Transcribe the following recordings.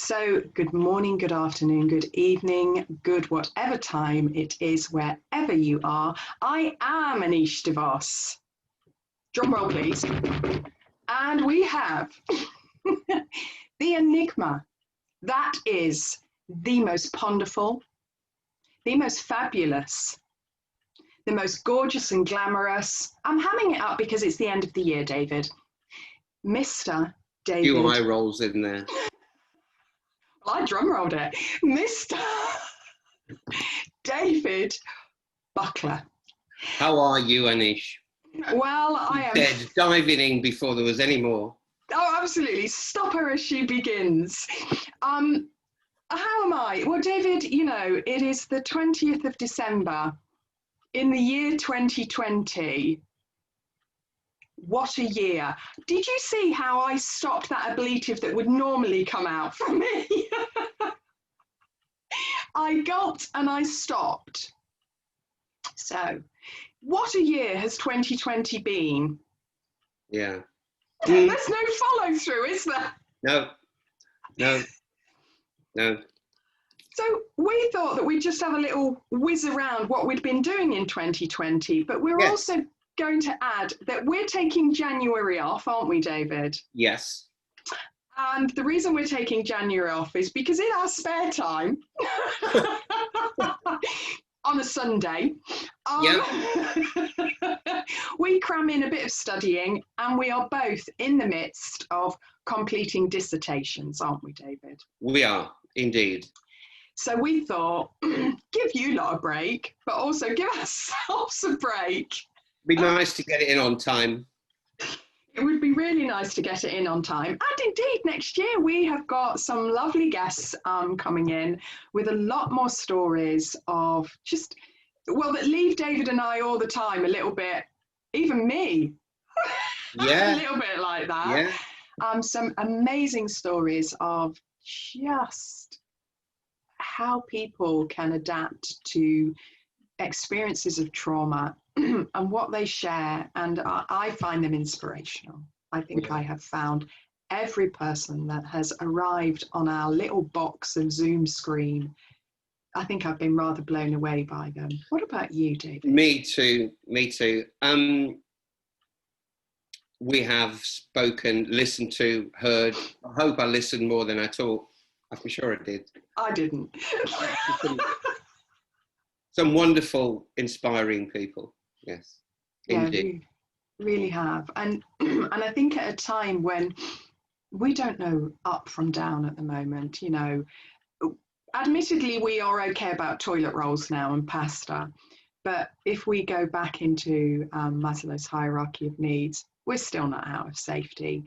So, good morning, good afternoon, good evening, good whatever time it is, wherever you are. I am Aneesh de Vos. Drum roll, please. And we have the enigma that is the most ponderful, the most fabulous, the most gorgeous and glamorous. I'm hamming it up because it's the end of the year, David. Mr. David. Few eye rolls in there. Well, I drum rolled it. Mr. David Buckler. How are you, Aneesh? Well, I am dead, diving in before there was any more. Oh, absolutely. Stop her as she begins. How am I? Well, David, you know, it is the 20th of December in the year 2020. What a year. Did you see how I stopped that ablative that would normally come out from me? I gulped and I stopped. So, what a year has 2020 been? Yeah. There's no follow through, is there? No. So we thought that we'd just have a little whiz around what we'd been doing in 2020, but we're also going to add that we're taking January off, aren't we, David? Yes. And the reason we're taking January off is because in our spare time, on a Sunday, we cram in a bit of studying, and we are both in the midst of completing dissertations, aren't we, David? We are, indeed. So we thought, give you lot a break, but also give ourselves a break. Be nice to get it in on time. It would be really nice to get it in on time. And indeed, next year we have got some lovely guests coming in with a lot more stories of just, well, that leave David and I all the time a little bit, even me, Yeah. a little bit like that. Yeah. Some amazing stories of just how people can adapt to experiences of trauma and what they share, and I find them inspirational. I think I have found every person that has arrived on our little box of Zoom screen, I think I've been rather blown away by them. What about you, David? Me too. We have spoken, listened to, heard. I hope I listened more than I talked. I'm sure I did. I didn't. Some wonderful, inspiring people. Yes. Yeah, indeed. we really have. And I think at a time when we don't know up from down at the moment, you know, admittedly, we are okay about toilet rolls now and pasta. But if we go back into Maslow's hierarchy of needs, we're still not out of safety.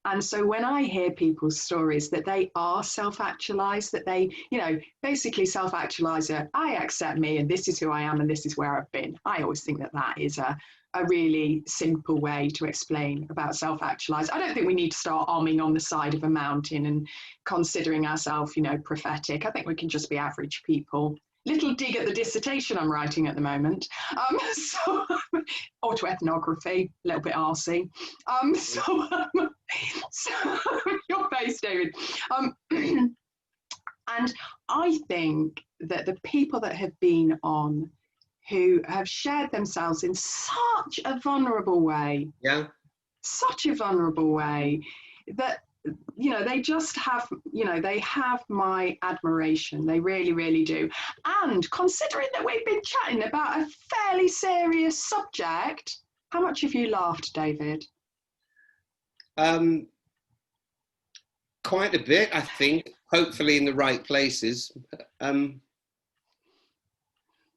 And so when I hear people's stories that they are self-actualized, that they, you know, basically self-actualize, I accept me and this is who I am and this is where I've been. I always think that that is a really simple way to explain about self-actualize. I don't think we need to start arming on the side of a mountain and considering ourselves, you know, prophetic. I think we can just be average people. Little dig at the dissertation I'm writing at the moment. Autoethnography, a little bit arsy. So your face, David. And I think that the people that have been on who have shared themselves in such a vulnerable way, such a vulnerable way, that, you know, they just have, you know, they have my admiration. They really, really do. And considering that we've been chatting about a fairly serious subject, how much have you laughed, David? Quite a bit, I think, hopefully in the right places.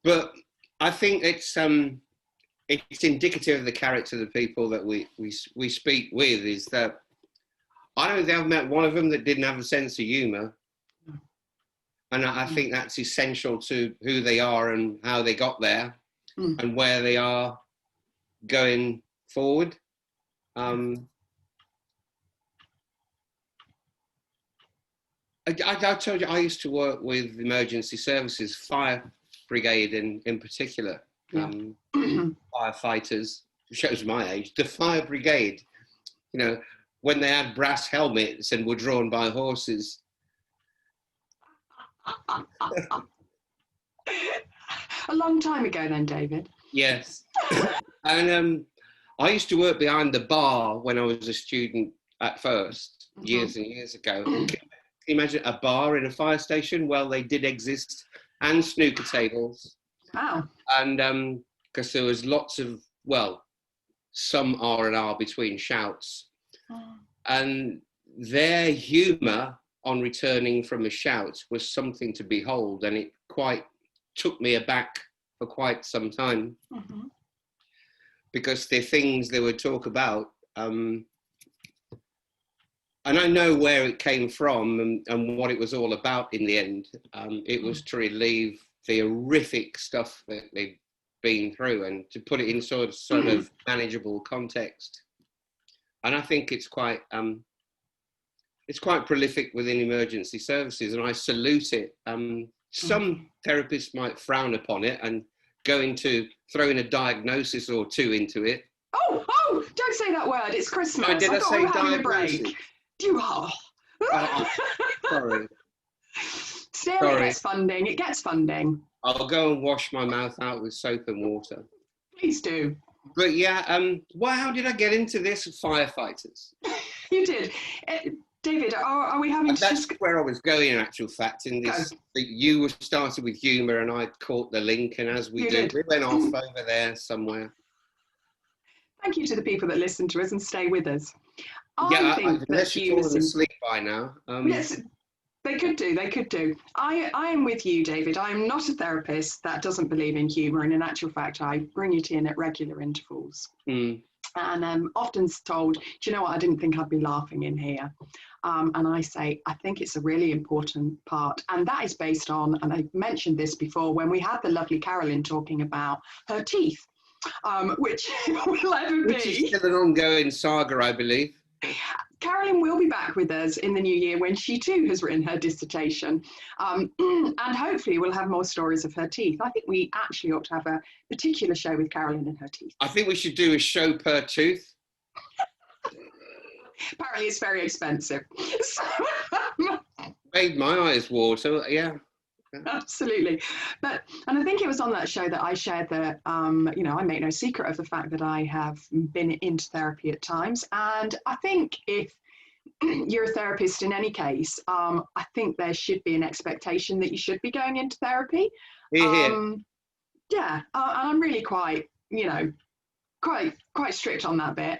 But I think it's indicative of the character of the people that we speak with, is that I don't think I've met one of them that didn't have a sense of humour. And I think that's essential to who they are and how they got there and where they are going forward. I told you I used to work with emergency services, fire brigade in particular, firefighters, shows my age, the fire brigade, you know, when they had brass helmets and were drawn by horses. A long time ago then, David. Yes. And I used to work behind the bar when I was a student at first, years and years ago. Can you imagine a bar in a fire station? Well, they did exist, and snooker tables. Wow. And because there was lots of, well, some R&R between shouts. And their humour on returning from a shout was something to behold, and it quite took me aback for quite some time, because the things they would talk about, and I know where it came from and what it was all about in the end. It was to relieve the horrific stuff that they've been through and to put it in sort of manageable context. And I think it's quite prolific within emergency services, and I salute it. Some therapists might frown upon it and go into throwing a diagnosis or two into it. Oh, don't say that word. It's Christmas. Oh, did I say diagnosis? A break. You are. Sorry. Still, it gets funding. It gets funding. I'll go and wash my mouth out with soap and water. Please do. But yeah, how did I get into this? Firefighters. You did. David, are we having... That's where I was going, in actual fact, in this. That you started with humour and I caught the link, and as we did, we went off over there somewhere. Thank you to the people that listen to us and stay with us. I think unless you're falling asleep by now. Yes, they could do. I am with you, David. I am not a therapist that doesn't believe in humour, and in actual fact, I bring it in at regular intervals. And I'm often told, do you know what, I didn't think I'd be laughing in here. And I say, I think it's a really important part. And that is based on, and I mentioned this before, when we had the lovely Carolyn talking about her teeth, which will ever be. Which is still an ongoing saga, I believe. Carolyn will be back with us in the new year when she too has written her dissertation, and hopefully we'll have more stories of her teeth. I think we actually ought to have a particular show with Carolyn and her teeth. I think we should do a show per tooth. Apparently it's very expensive. Made my eyes water, yeah. Absolutely. And I think it was on that show that I shared that, I make no secret of the fact that I have been into therapy at times. And I think if you're a therapist in any case, I think there should be an expectation that you should be going into therapy. And I'm really quite strict on that bit.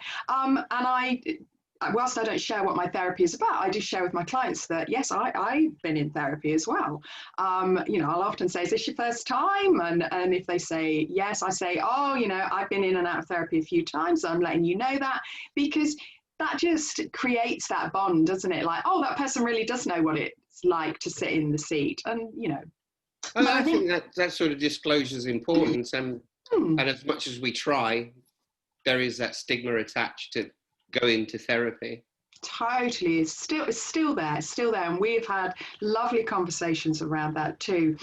Whilst I don't share what my therapy is about, I do share with my clients that, yes, I've been in therapy as well. I'll often say, is this your first time? And if they say yes, I say, I've been in and out of therapy a few times. So I'm letting you know that, because that just creates that bond, doesn't it? Like, that person really does know what it's like to sit in the seat. And, I think that sort of disclosure is important. And as much as we try, there is that stigma attached to going to therapy. Totally. It's still there, and we've had lovely conversations around that too.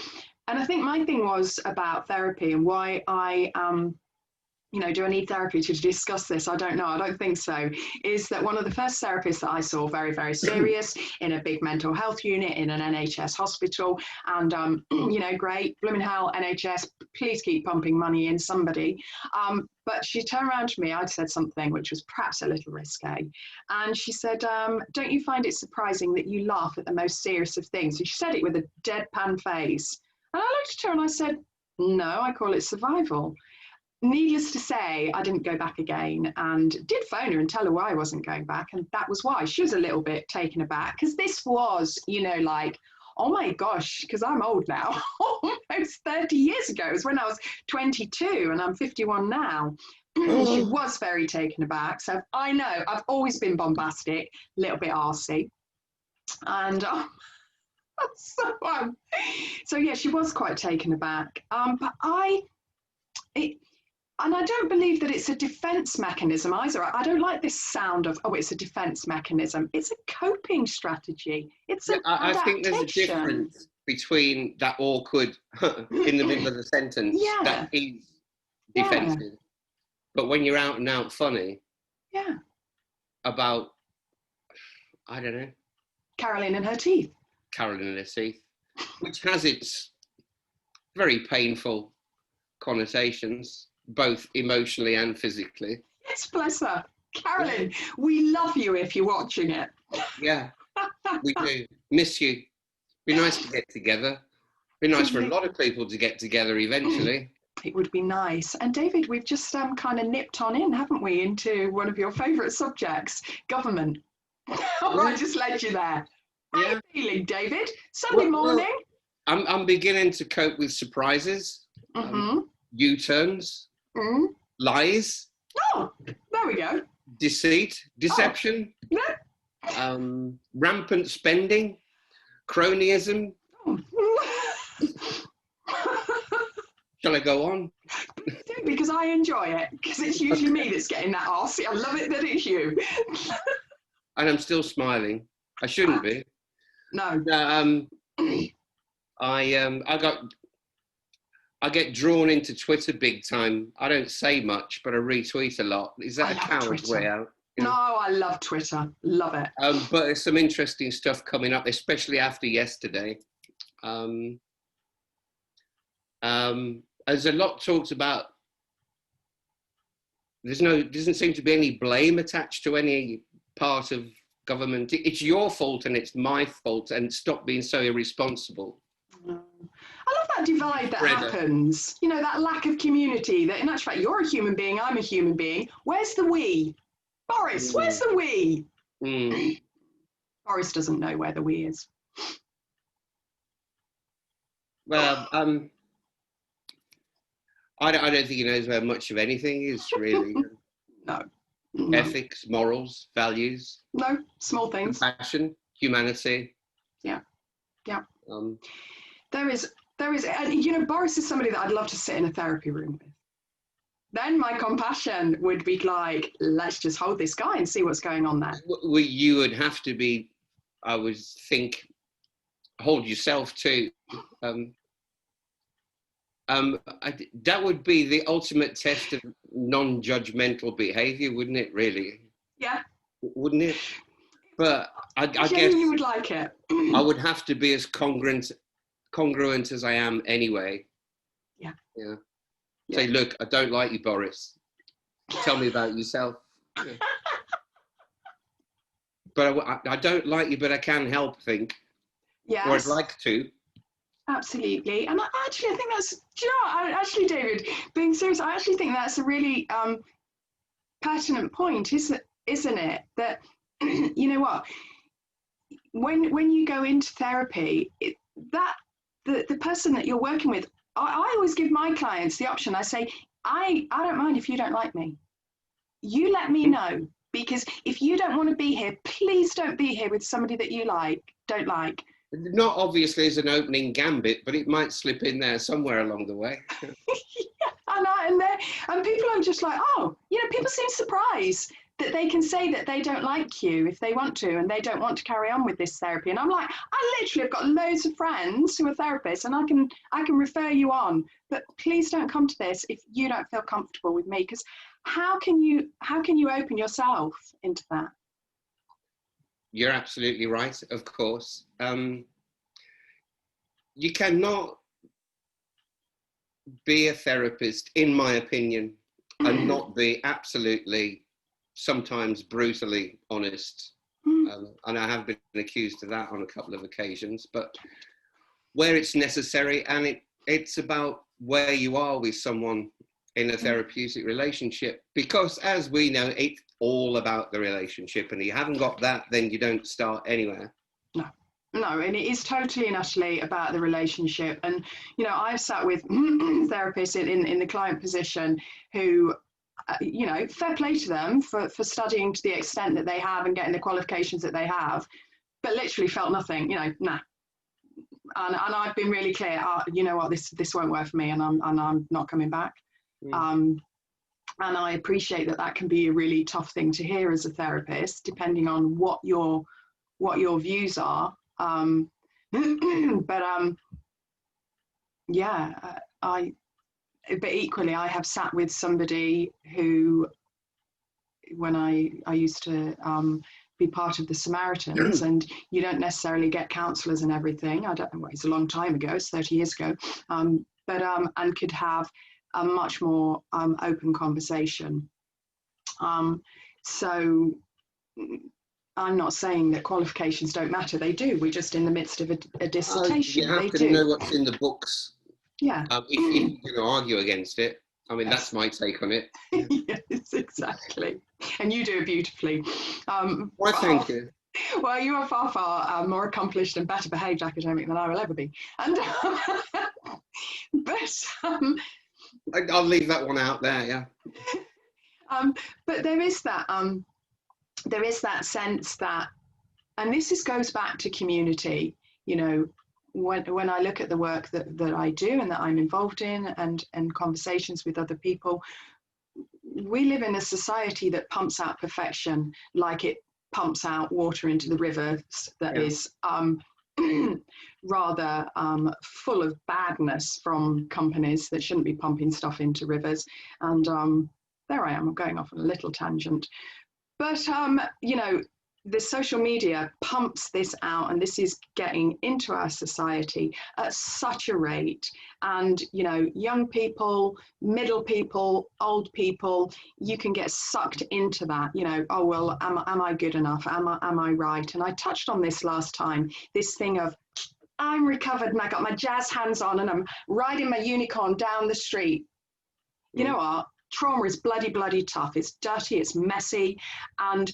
And I think my thing was about therapy and why I do I need therapy to discuss this? I don't know. I don't think so. Is that one of the first therapists that I saw, very, very serious, in a big mental health unit in an NHS hospital. And, great, blooming hell, NHS, please keep pumping money in somebody. But she turned around to me, I'd said something which was perhaps a little risque. And she said, don't you find it surprising that you laugh at the most serious of things? And she said it with a deadpan face. And I looked at her and I said, no, I call it survival. Needless to say, I didn't go back again, and did phone her and tell her why I wasn't going back. And that was why. She was a little bit taken aback, because this was, oh my gosh, because I'm old now, almost 30 years ago. It was when I was 22 and I'm 51 now. She was very taken aback. So I know I've always been bombastic, a little bit arsy. And so yeah, she was quite taken aback. But and I don't believe that it's a defense mechanism either. I don't like this sound of, it's a defense mechanism. It's a coping strategy. It's an I think there's a difference between that awkward in the middle of the sentence that is defensive. But when you're out and out funny about, I don't know. Carolyn and her teeth. Carolyn and her teeth. which has its very painful connotations, both emotionally and physically. Yes, bless her. Carolyn, we love you if you're watching it. Yeah, we do. Miss you. Be nice to get together. Be nice for a lot of people to get together eventually. It would be nice. And David, we've just kind of nipped on in, haven't we, into one of your favourite subjects, government. I just led you there. How are you feeling, David? Sunday morning? I'm beginning to cope with surprises, U-turns, lies. Oh, there we go. Deceit, deception, rampant spending, cronyism. Shall I go on? Because I enjoy it, because it's usually me that's getting that arsy. I love it that it's you. And I'm still smiling. I shouldn't be. No. I get drawn into Twitter big time. I don't say much, but I retweet a lot. Is that a coward's way out? You know? No, I love Twitter. Love it. But there's some interesting stuff coming up, especially after yesterday. There's a lot talked about. Doesn't seem to be any blame attached to any part of government. It's your fault and it's my fault, and stop being so irresponsible. I love that divide that happens. You know, that lack of community, that in actual fact, you're a human being, I'm a human being. Where's the we? Boris, where's the we? Boris doesn't know where the we is. Well, I don't think he knows where much of anything is, really. No. Ethics, morals, values. No, small things. Compassion, humanity. Yeah. There is, and you know, Boris is somebody that I'd love to sit in a therapy room with. Then my compassion would be like, let's just hold this guy and see what's going on there. You would have to be, I would think, hold yourself too. That would be the ultimate test of non-judgmental behaviour, wouldn't it, really? Yeah. Wouldn't it? But I guess you would like it. I would have to be as congruent as I am anyway. Yeah. Say, look, I don't like you, Boris. Tell me about yourself. Yeah. But I don't like you, but I can help, I think. Yes. Or I'd like to. Absolutely. And I think that's, do you know, actually, David, being serious, I actually think that's a really pertinent point, isn't it? That, you know what, when you go into therapy, the person that you're working with, I always give my clients the option. I say, I don't mind if you don't like me. You let me know, because if you don't want to be here, please don't be here with somebody that you don't like. Not obviously as an opening gambit, but it might slip in there somewhere along the way. And people are just like, oh, you know, people seem surprised that they can say that they don't like you if they want to, and they don't want to carry on with this therapy. And I'm like, I literally have got loads of friends who are therapists, and I can refer you on, but please don't come to this if you don't feel comfortable with me, because how can you open yourself into that? You're absolutely right, of course. You cannot be a therapist, in my opinion, and not be absolutely, sometimes brutally honest. And I have been accused of that on a couple of occasions, but where it's necessary, and it's about where you are with someone in a therapeutic relationship, because as we know, it's all about the relationship, and if you haven't got that, then you don't start anywhere. No, and it is totally and utterly about the relationship. And, you know, I've sat with therapists in the client position who, you know, fair play to them for studying to the extent that they have and getting the qualifications that they have, but literally felt nothing, you know, nah. And I've been really clear, you know what, this won't work for me, and I'm not coming back. And I appreciate that can be a really tough thing to hear as a therapist, depending on what your views are. But equally, I have sat with somebody who, when I used to be part of the Samaritans, and you don't necessarily get counsellors and everything. I don't know, well, it's a long time ago, it's 30 years ago, but and could have a much more open conversation. So I'm not saying that qualifications don't matter. They do. We're just in the midst of a dissertation. You have they to do. know what's in the books. Yeah. If you're going to argue against it. I mean, Yes. That's my take on it. Yes, exactly. And you do it beautifully. Well, thank you. Well, you are far, far more accomplished and better behaved academic than I will ever be. And but I'll leave that one out there. Yeah. But there is that sense that, and this goes back to community. You know, when I look at the work that I do and that I'm involved in, and conversations with other people, we live in a society that pumps out perfection like it pumps out water into the rivers that is rather full of badness from companies that shouldn't be pumping stuff into rivers. And there I am, I'm going off on a little tangent. But, you know, the social media pumps this out, and this is getting into our society at such a rate. And, you know, young people, middle people, old people, you can get sucked into that, you know, oh, well, am I good enough? Am I right? And I touched on this last time, this thing of, I'm recovered and I got my jazz hands on and I'm riding my unicorn down the street. You know what? Trauma is bloody, bloody tough. It's dirty, it's messy. And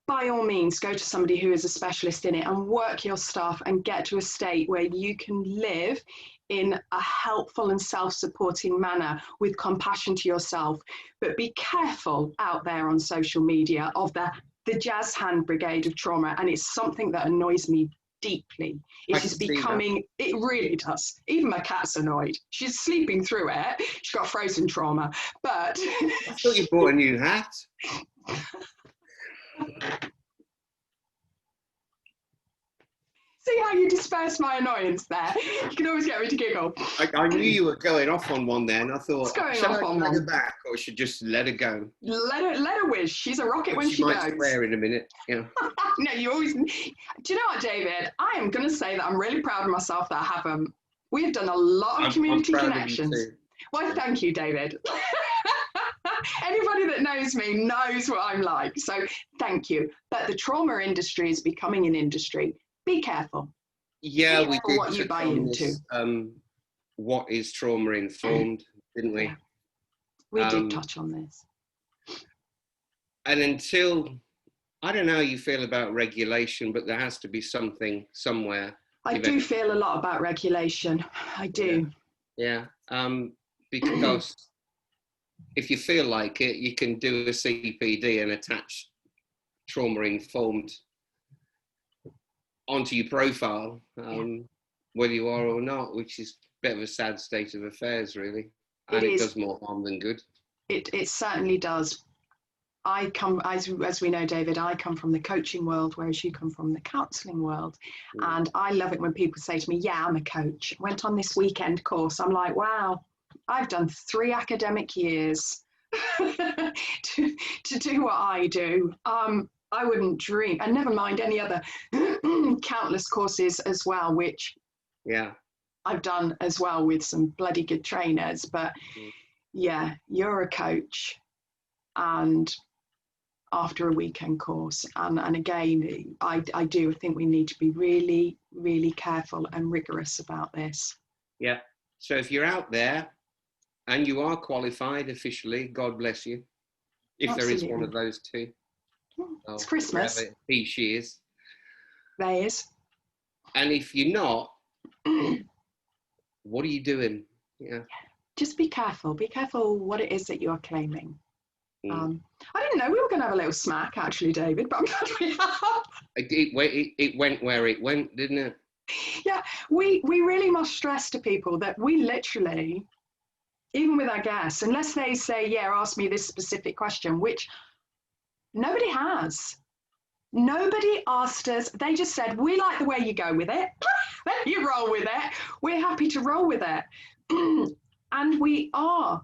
by all means, go to somebody who is a specialist in it and work your stuff and get to a state where you can live in a helpful and self-supporting manner with compassion to yourself. But be careful out there on social media of the jazz hand brigade of trauma. And it's something that annoys me deeply. It is becoming, it really does. Even my cat's annoyed. She's sleeping through it. She's got frozen trauma. But I thought you bought a new hat. See how you disperse my annoyance there? You can always get me to giggle. I knew you were going off on one there, and I thought, It's going should off I on drag one. her back, or should just let her go? Let her whiz. She's a rocket when she might goes. swear in a minute. Yeah. No, you always. Do you know what, David? I am going to say that I'm really proud of myself that I have we have done a lot of community connections. Well, thank you, David. Anybody that knows me knows what I'm like. So thank you. But the trauma industry is becoming an industry. Be careful. Yeah, we did what you buy into. This, what is trauma informed, didn't we? Yeah. We did touch on this. And until, I don't know how you feel about regulation, but there has to be something somewhere. I do feel a lot about regulation. I do. Yeah. Because if you feel like it, you can do a CPD and attach trauma informed onto your profile, whether you are or not, which is a bit of a sad state of affairs, really. And it does more harm than good. It certainly does. I come, as we know, David, I come from the coaching world, whereas you come from the counselling world. And I love it when people say to me, yeah, I'm a coach. I went on this weekend course. I'm like, wow, I've done 3 academic years to do what I do. I wouldn't dream, and never mind any other countless courses as well, which I've done as well with some bloody good trainers. But yeah, you're a coach, and after a weekend course, and again, I do think we need to be really, really careful and rigorous about this. Yeah. So if you're out there and you are qualified officially, God bless you. If there is one of those two. It's Christmas. He, she is. There is. And if you're not, what are you doing? Yeah. Just be careful. Be careful what it is that you are claiming. I didn't know we were going to have a little smack, actually, David, but I'm glad we have. It went where it went, didn't it? Yeah, we really must stress to people that we literally, even with our guests, unless they say, yeah, ask me this specific question, which nobody has. Nobody asked us. They just said, we like the way you go with it. You roll with it. We're happy to roll with it. And we are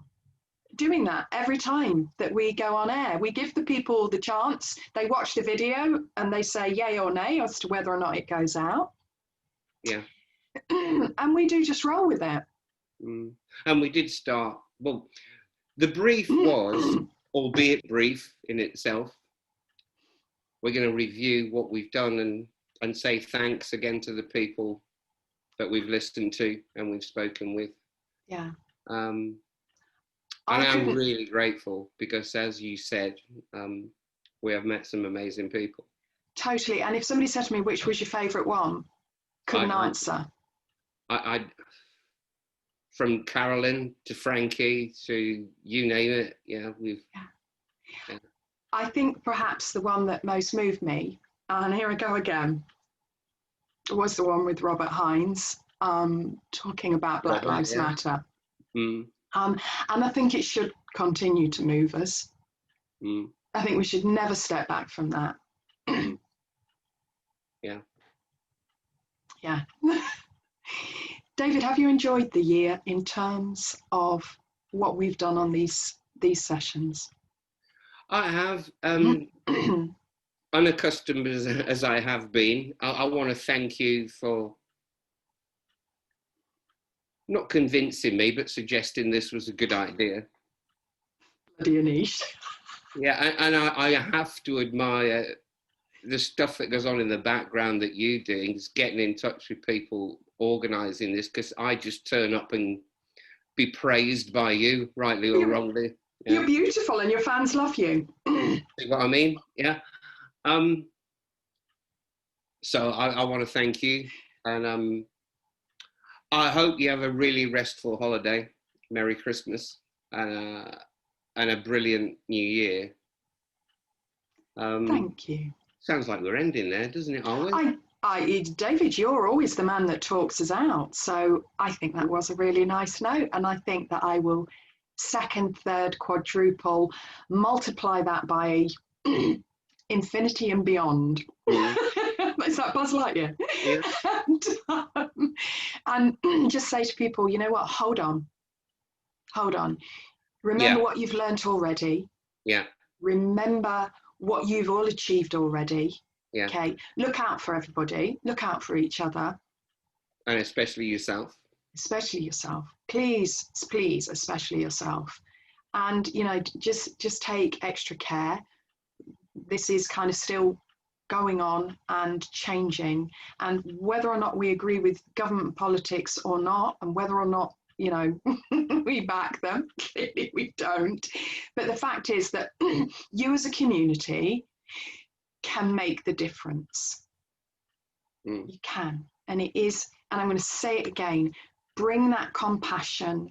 doing that every time that we go on air. We give the people the chance, they watch the video and they say yay or nay as to whether or not it goes out. Yeah. And we do just roll with it. And we did start, well, the brief was, albeit brief in itself, we're going to review what we've done and say thanks again to the people that we've listened to and we've spoken with. Yeah. And I'm really grateful because, as you said, we have met some amazing people. Totally. And if somebody said to me, which was your favourite one? Couldn't answer. I from Carolyn to Frankie to you name it. Yeah, Yeah. I think perhaps the one that most moved me, and here I go again, was the one with Robert Hines talking about Black Lives Matter. And I think it should continue to move us. I think we should never step back from that. Yeah. Yeah. David, have you enjoyed the year in terms of what we've done on these sessions? I have, unaccustomed as I have been. I want to thank you for not convincing me, but suggesting this was a good idea. Bloody Aneesh. Yeah, and I have to admire the stuff that goes on in the background that you do, is getting in touch with people organising this, because I just turn up and be praised by you, rightly or wrongly. Yeah. You're beautiful and your fans love you. See what I mean? Yeah. So I want to thank you, and I hope you have a really restful holiday. Merry Christmas, and a brilliant New Year. Thank you. Sounds like we're ending there, doesn't it, always? David, you're always the man that talks us out. So I think that was a really nice note. And I think that I will second, third, quadruple, multiply that by infinity and beyond. Is that Buzz Lightyear? Yeah. And just say to people, you know what, hold on. Remember what you've learnt already. Yeah. Remember what you've all achieved already. Yeah. Okay. Look out for everybody. Look out for each other. And especially yourself. Especially yourself. Please, especially yourself. And, you know, just take extra care. This is kind of still going on and changing. And whether or not we agree with government politics or not, and whether or not, you know, we back them, clearly we don't. But the fact is that you as a community can make the difference. You can. And it is, and I'm going to say it again, bring that compassion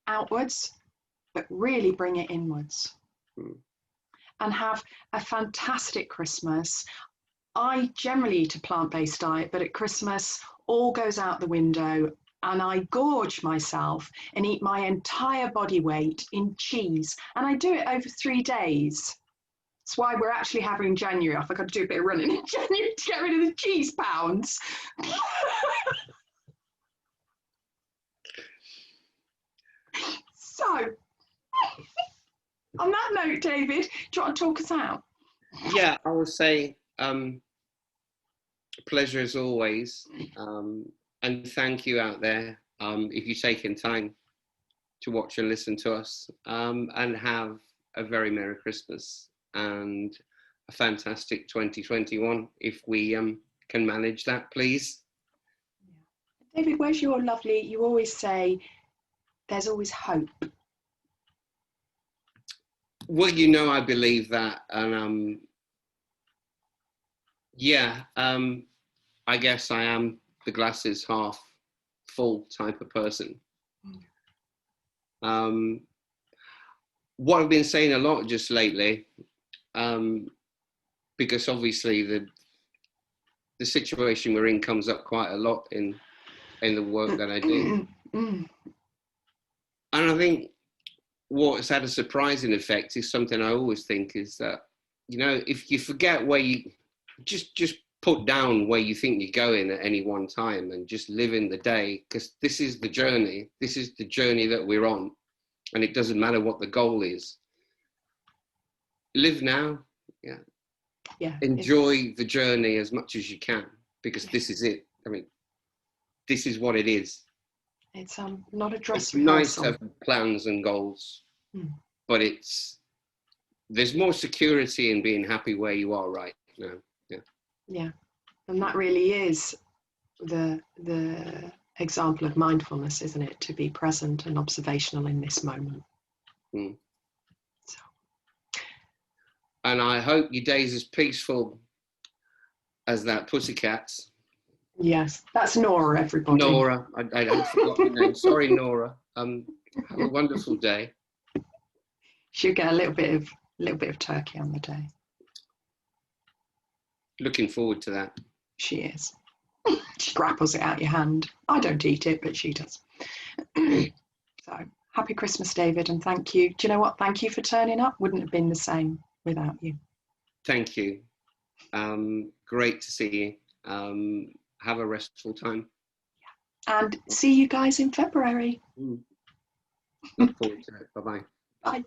outwards, but really bring it inwards. And have a fantastic Christmas. I generally eat a plant-based diet, but at Christmas, all goes out the window. And I gorge myself and eat my entire body weight in cheese. And I do it over 3 days. That's why we're actually having January off. I've got to do a bit of running in January to get rid of the cheese pounds. So, on that note, David, do you want to talk us out? Yeah, I would say pleasure as always. And thank you out there, if you've taken time to watch and listen to us, and have a very Merry Christmas and a fantastic 2021, if we can manage that, please. David, where's your lovely, you always say, there's always hope. Well, you know, I believe that. And I guess I am the glass is half full type of person. What I've been saying a lot just lately, because obviously the situation we're in comes up quite a lot in the work that I do. And I think what's had a surprising effect is something I always think is that, you know, if you forget where you just put down where you think you're going at any one time and just live in the day, because this is the journey that we're on. and it doesn't matter what the goal is. Live now, enjoy the journey as much as you can, because this is it. I mean, this is what it is. It's not a dress it's rehearsal. Nice to have plans and goals, but there's more security in being happy where you are right now. Yeah, and that really is the example of mindfulness, isn't it? To be present and observational in this moment. So. And I hope your day's as peaceful as that pussycat's. Yes, that's Nora, everybody. Nora, I forgot your name. Sorry, Nora. Have a wonderful day. She'll get a little bit of turkey on the day. Looking forward to that. She is. She grapples it out your hand. I don't eat it, but she does. So, happy Christmas, David, and thank you. Do you know what? Thank you for turning up. Wouldn't have been the same without you. Thank you. Great to see you. Have a restful time. And see you guys in February. Look forward to it. Bye-bye. Bye.